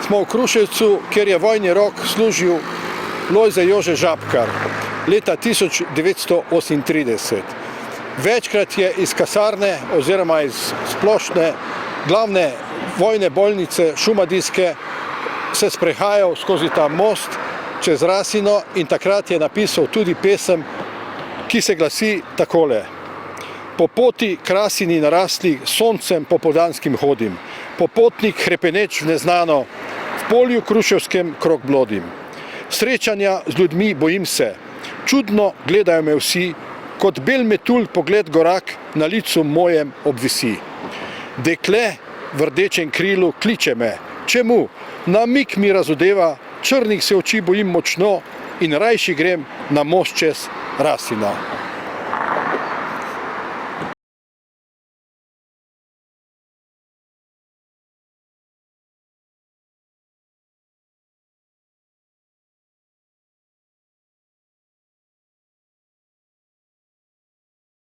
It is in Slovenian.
smo v Kruševcu, kjer je vojni rok služil Lojze Jože Žabkar leta 1938. Večkrat je iz kasarne oziroma iz splošne glavne vojne bolnice šumadijske se sprehajal skozi ta most čez Rasino in takrat je napisal tudi pesem, ki se glasi takole. Po poti k Rasini narasli, soncem popoldanskim hodim, popotnik hrepeneč v neznano, v polju kruševskem krog blodim. Srečanja z ljudmi bojim se, čudno gledajo me vsi, kot bel metulj pogled gorak na licu mojem obvisi. Dekle v rdečem krilu kliče me, čemu? Na mik mi razodeva, črnih se oči bojim močno in rajši grem na most čez Rasino.